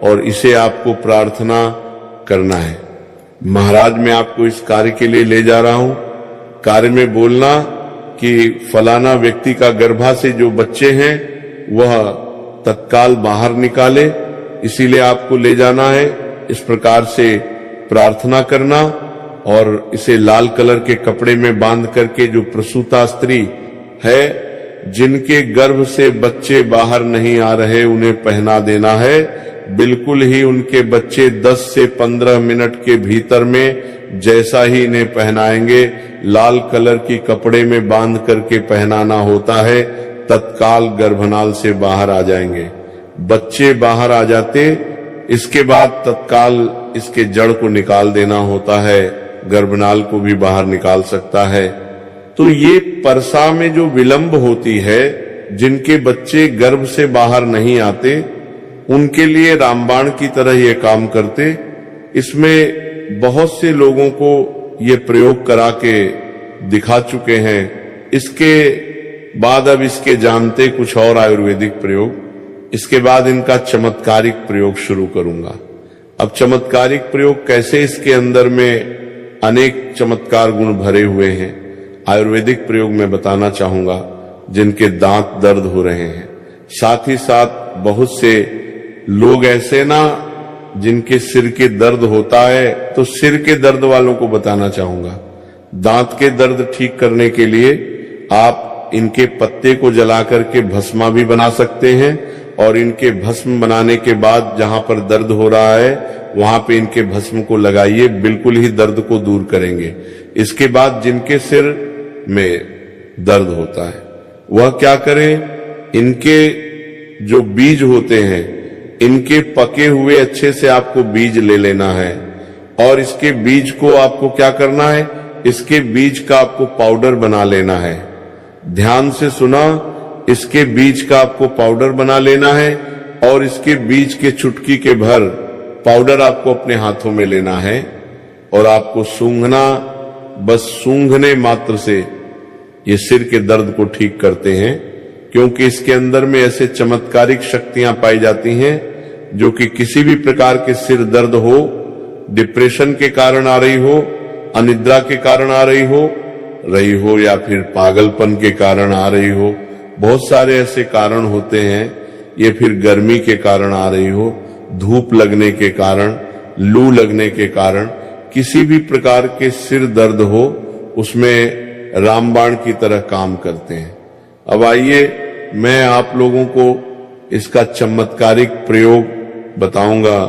और इसे आपको प्रार्थना करना है। महाराज मैं आपको इस कार्य के लिए ले जा रहा हूं। कार्य में बोलना कि फलाना व्यक्ति का गर्भाशय जो बच्चे हैं वह तत्काल बाहर निकाले, इसीलिए आपको ले जाना है। इस प्रकार से प्रार्थना करना और इसे लाल कलर के कपड़े में बांध करके जो प्रसूता स्त्री है, जिनके गर्भ से बच्चे बाहर नहीं आ रहे, उन्हें पहना देना है। बिल्कुल ही उनके बच्चे 10 से 15 मिनट के भीतर में जैसा ही इन्हें पहनाएंगे, लाल कलर की कपड़े में बांध करके पहनाना होता है, तत्काल गर्भनाल से बाहर आ जाएंगे। बच्चे बाहर आ जाते, इसके बाद तत्काल इसके जड़ को निकाल देना होता है, गर्भनाल को भी बाहर निकाल सकता है। तो ये परसा में जो विलंब होती है, जिनके बच्चे गर्भ से बाहर नहीं आते, उनके लिए रामबाण की तरह ये काम करते। इसमें बहुत से लोगों को ये प्रयोग करा के दिखा चुके हैं। इसके बाद अब इसके जानते कुछ और आयुर्वेदिक प्रयोग, इसके बाद इनका चमत्कारिक प्रयोग शुरू करूंगा। अब चमत्कारिक प्रयोग कैसे, इसके अंदर में अनेक चमत्कार गुण भरे हुए हैं। आयुर्वेदिक प्रयोग में बताना चाहूंगा, जिनके दांत दर्द हो रहे हैं, साथ ही साथ बहुत से लोग ऐसे ना जिनके सिर के दर्द होता है, तो सिर के दर्द वालों को बताना चाहूंगा। दांत के दर्द ठीक करने के लिए आप इनके पत्ते को जला करके भस्मा भी बना सकते हैं, और इनके भस्म बनाने के बाद जहां पर दर्द हो रहा है वहां पे इनके भस्म को लगाइए, बिल्कुल ही दर्द को दूर करेंगे। इसके बाद जिनके सिर में दर्द होता है वह क्या करें, इनके जो बीज होते हैं, इनके पके हुए अच्छे से आपको बीज ले लेना है, और इसके बीज को आपको क्या करना है, इसके बीज का आपको पाउडर बना लेना है। ध्यान से सुना, इसके बीज का आपको पाउडर बना लेना है, और इसके बीज के चुटकी के भर पाउडर आपको अपने हाथों में लेना है, और आपको सूंघना, बस सूंघने मात्र से ये सिर के दर्द को ठीक करते हैं, क्योंकि इसके अंदर में ऐसे चमत्कारिक शक्तियां पाई जाती हैं जो कि किसी भी प्रकार के सिर दर्द हो, डिप्रेशन के कारण आ रही हो, अनिद्रा के कारण आ रही हो या फिर पागलपन के कारण आ रही हो, बहुत सारे ऐसे कारण होते हैं। ये फिर गर्मी के कारण आ रही हो, धूप लगने के कारण, लू लगने के कारण, किसी भी प्रकार के सिर दर्द हो, उसमें रामबाण की तरह काम करते हैं। अब आइए मैं आप लोगों को इसका चमत्कारिक प्रयोग बताऊंगा।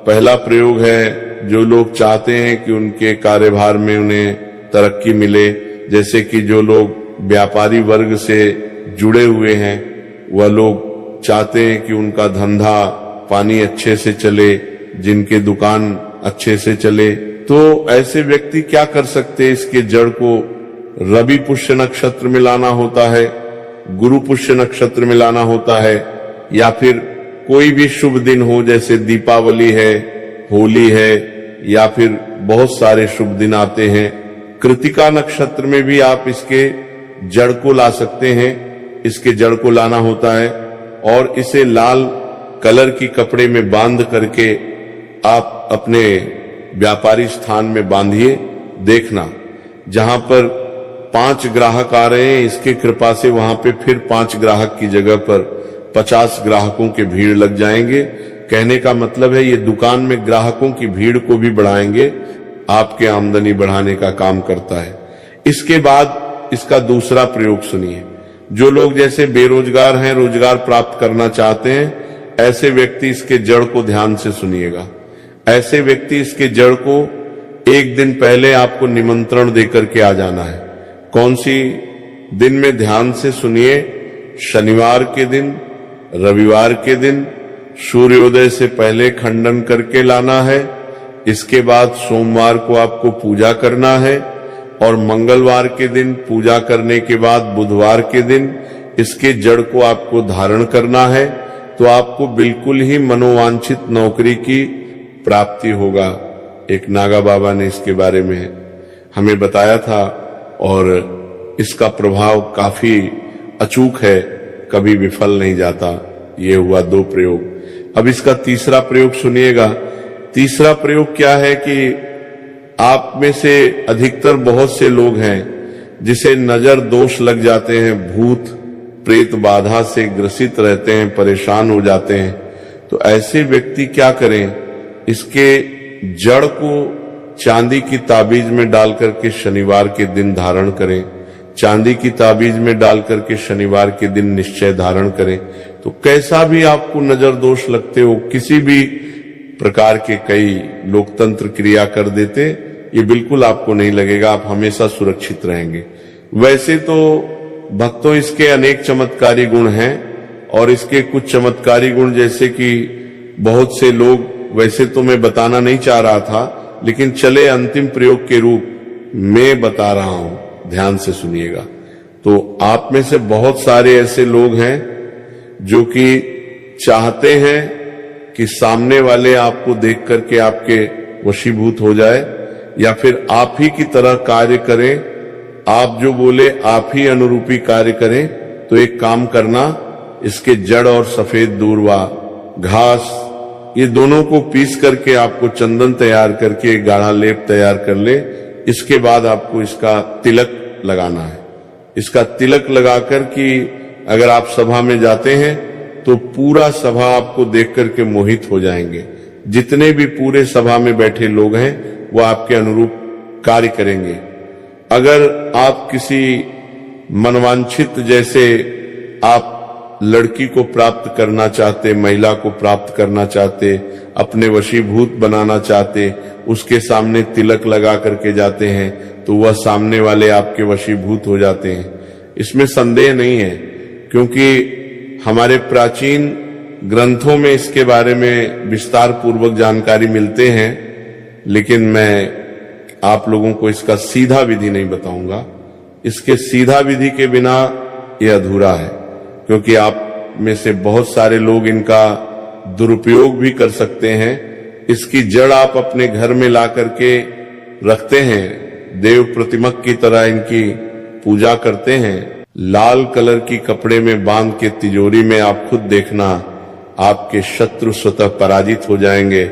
पहला प्रयोग है, जो लोग चाहते हैं कि उनके कार्यभार में उन्हें तरक्की मिले, जैसे कि जो लोग व्यापारी वर्ग से जुड़े हुए हैं, वह लोग चाहते हैं कि उनका धंधा पानी अच्छे से चले, जिनके दुकान अच्छे से चले, तो ऐसे व्यक्ति क्या कर सकते हैं, इसके जड़ को रवि पुष्य नक्षत्र में लाना होता है, गुरु पुष्य नक्षत्र में लाना होता है, या फिर कोई भी शुभ दिन हो, जैसे दीपावली है, होली है, या फिर बहुत सारे शुभ दिन आते हैं। कृतिका नक्षत्र में भी आप इसके जड़ को ला सकते हैं। इसके जड़ को लाना होता है, और इसे लाल कलर की कपड़े में बांध करके आप अपने व्यापारी स्थान में बांधिए। देखना, जहां पर 5 ग्राहक आ रहे हैं, इसके कृपा से वहां पे फिर 5 ग्राहक की जगह पर 50 ग्राहकों के भीड़ लग जाएंगे। कहने का मतलब है, ये दुकान में ग्राहकों की भीड़ को भी बढ़ाएंगे, आपके आमदनी बढ़ाने का काम करता है। इसके बाद इसका दूसरा प्रयोग सुनिए। जो लोग जैसे बेरोजगार हैं, रोजगार प्राप्त करना चाहते हैं, ऐसे व्यक्ति इसके जड़ को ध्यान से सुनिएगा। ऐसे व्यक्ति इसके जड़ को एक दिन पहले आपको निमंत्रण देकर के आ जाना है। कौन सी दिन में, ध्यान से सुनिए, शनिवार के दिन, रविवार के दिन, सूर्योदय से पहले खंडन करके लाना है। इसके बाद सोमवार को आपको पूजा करना है, और मंगलवार के दिन पूजा करने के बाद बुधवार के दिन इसके जड़ को आपको धारण करना है। तो आपको बिल्कुल ही मनोवांछित नौकरी की प्राप्ति होगा। एक नागा बाबा ने इसके बारे में हमें बताया था, और इसका प्रभाव काफी अचूक है, कभी विफल नहीं जाता। ये हुआ 2 प्रयोग। अब इसका तीसरा प्रयोग सुनिएगा। तीसरा प्रयोग क्या है कि आप में से अधिकतर बहुत से लोग हैं जिसे नजर दोष लग जाते हैं, भूत प्रेत बाधा से ग्रसित रहते हैं, परेशान हो जाते हैं। तो ऐसे व्यक्ति क्या करें, इसके जड़ को चांदी की ताबीज में डाल करके शनिवार के दिन धारण करें। चांदी की ताबीज में डाल करके शनिवार के दिन निश्चय धारण करें। तो कैसा भी आपको नजर दोष लगते हो, किसी भी प्रकार के कई लोकतंत्र क्रिया कर देते, ये बिल्कुल आपको नहीं लगेगा, आप हमेशा सुरक्षित रहेंगे। वैसे तो भक्तों इसके अनेक चमत्कारी गुण हैं और इसके कुछ चमत्कारी गुण जैसे कि बहुत से लोग, वैसे तो मैं बताना नहीं चाह रहा था, लेकिन चले अंतिम प्रयोग के रूप में बता रहा हूं, ध्यान से सुनिएगा। तो आप में से बहुत सारे ऐसे लोग हैं जो कि चाहते हैं कि सामने वाले आपको देख करके आपके वशीभूत हो जाए या फिर आप ही की तरह कार्य करें, आप जो बोले आप ही अनुरूपी कार्य करें। तो एक काम करना, इसके जड़ और सफेद दूर्वा घास ये दोनों को पीस करके आपको चंदन तैयार करके एक गाढ़ा लेप तैयार कर ले। इसके बाद आपको इसका तिलक लगाना है। इसका तिलक लगाकर कि अगर आप सभा में जाते हैं तो पूरा सभा आपको देख करके मोहित हो जाएंगे। जितने भी पूरे सभा में बैठे लोग हैं वो आपके अनुरूप कार्य करेंगे। अगर आप किसी मनवांछित, जैसे आप लड़की को प्राप्त करना चाहते, महिला को प्राप्त करना चाहते, अपने वशीभूत बनाना चाहते, उसके सामने तिलक लगा करके जाते हैं तो वह सामने वाले आपके वशीभूत हो जाते हैं। इसमें संदेह नहीं है, क्योंकि हमारे प्राचीन ग्रंथों में इसके बारे में विस्तार पूर्वक जानकारी मिलते हैं, लेकिन मैं आप लोगों को इसका सीधा विधि नहीं बताऊंगा। इसके सीधा विधि के बिना यह अधूरा है, क्योंकि आप में से बहुत सारे लोग इनका दुरुपयोग भी कर सकते हैं। इसकी जड़ आप अपने घर में ला करके रखते हैं, देव प्रतिमक की तरह इनकी पूजा करते हैं। लाल कलर की कपड़े में बांध के तिजोरी में आप खुद देखना, आपके शत्रु स्वतः पराजित हो जाएंगे।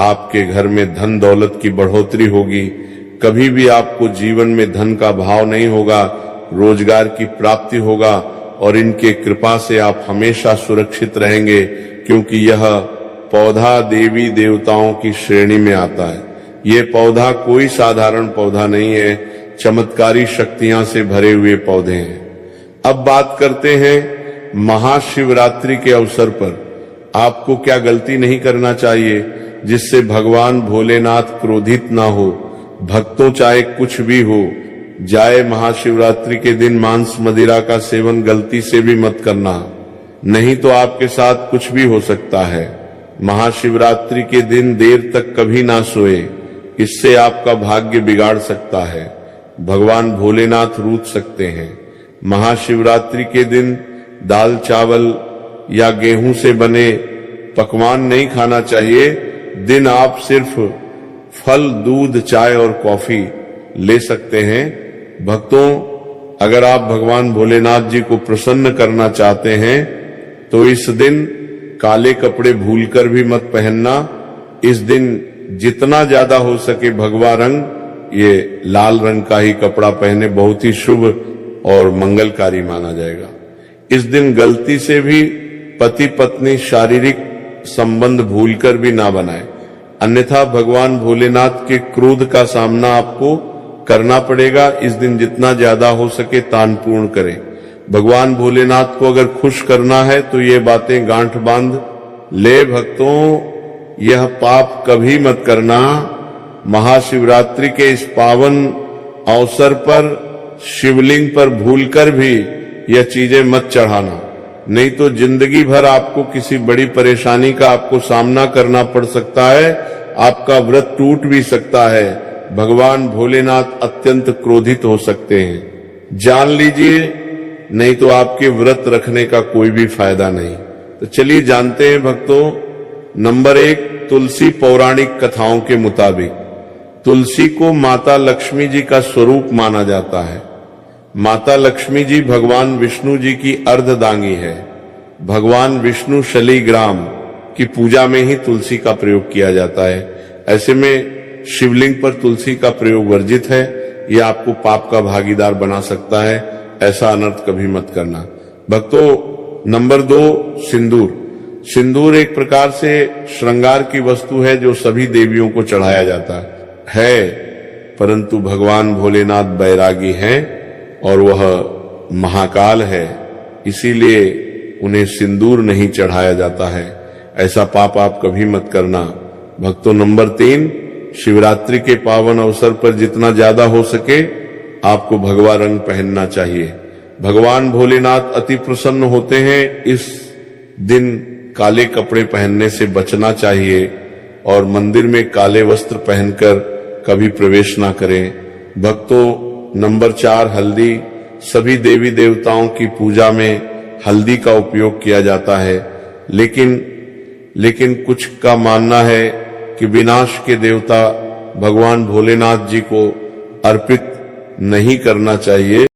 आपके घर में धन दौलत की बढ़ोतरी होगी। कभी भी आपको जीवन में धन का भाव नहीं होगा, रोजगार की प्राप्ति होगा और इनके कृपा से आप हमेशा सुरक्षित रहेंगे, क्योंकि यह पौधा देवी देवताओं की श्रेणी में आता है। ये पौधा कोई साधारण पौधा नहीं है, चमत्कारी शक्तियां से भरे हुए पौधे हैं। अब बात करते हैं महाशिवरात्रि के अवसर पर आपको क्या गलती नहीं करना चाहिए जिससे भगवान भोलेनाथ क्रोधित ना हो। भक्तों चाहे कुछ भी हो जाए, महाशिवरात्रि के दिन मांस मदिरा का सेवन गलती से भी मत करना, नहीं तो आपके साथ कुछ भी हो सकता है। महाशिवरात्रि के दिन देर तक कभी ना सोए, इससे आपका भाग्य बिगाड़ सकता है। भगवान भोलेनाथ रूठ सकते हैं। महाशिवरात्रि के दिन दाल चावल या गेहूं से बने पकवान नहीं खाना चाहिए। दिन आप सिर्फ फल, दूध, चाय और कॉफी ले सकते हैं। भक्तों, अगर आप भगवान भोलेनाथ जी को प्रसन्न करना चाहते हैं तो इस दिन काले कपड़े भूलकर भी मत पहनना। इस दिन जितना ज्यादा हो सके भगवा रंग, ये लाल रंग का ही कपड़ा पहने, बहुत ही शुभ और मंगलकारी माना जाएगा। इस दिन गलती से भी पति पत्नी शारीरिक संबंध भूलकर भी ना बनाए, अन्यथा भगवान भोलेनाथ के क्रोध का सामना आपको करना पड़ेगा। इस दिन जितना ज्यादा हो सके तान पूर्ण करें। भगवान भोलेनाथ को अगर खुश करना है तो ये बातें गांठ बांध ले। भक्तों, यह पाप कभी मत करना। महाशिवरात्रि के इस पावन अवसर पर शिवलिंग पर भूलकर भी यह चीजें मत चढ़ाना, नहीं तो जिंदगी भर आपको किसी बड़ी परेशानी का आपको सामना करना पड़ सकता है। आपका व्रत टूट भी सकता है। भगवान भोलेनाथ अत्यंत क्रोधित हो सकते हैं, जान लीजिए, नहीं तो आपके व्रत रखने का कोई भी फायदा नहीं। तो चलिए जानते हैं भक्तों। नंबर 1, तुलसी पौराणिक कथाओं के मुताबिक तुलसी को माता लक्ष्मी जी का स्वरूप माना जाता है। माता लक्ष्मी जी भगवान विष्णु जी की अर्धदांगी है। भगवान विष्णु शलीग्राम कि पूजा में ही तुलसी का प्रयोग किया जाता है। ऐसे में शिवलिंग पर तुलसी का प्रयोग वर्जित है। यह आपको पाप का भागीदार बना सकता है। ऐसा अनर्थ कभी मत करना। भक्तों, नंबर 2, सिंदूर। सिंदूर एक प्रकार से श्रृंगार की वस्तु है जो सभी देवियों को चढ़ाया जाता है, परंतु भगवान भोलेनाथ बैरागी हैं और वह महाकाल है, इसीलिए उन्हें सिंदूर नहीं चढ़ाया जाता है। ऐसा पाप आप कभी मत करना। भक्तों, नंबर 3, शिवरात्रि के पावन अवसर पर जितना ज्यादा हो सके आपको भगवा रंग पहनना चाहिए। भगवान भोलेनाथ अति प्रसन्न होते हैं। इस दिन काले कपड़े पहनने से बचना चाहिए और मंदिर में काले वस्त्र पहनकर कभी प्रवेश ना करें। भक्तों, नंबर 4, हल्दी। सभी देवी देवताओं की पूजा में हल्दी का उपयोग किया जाता है, लेकिन कुछ का मानना है कि विनाश के देवता भगवान भोलेनाथ जी को अर्पित नहीं करना चाहिए।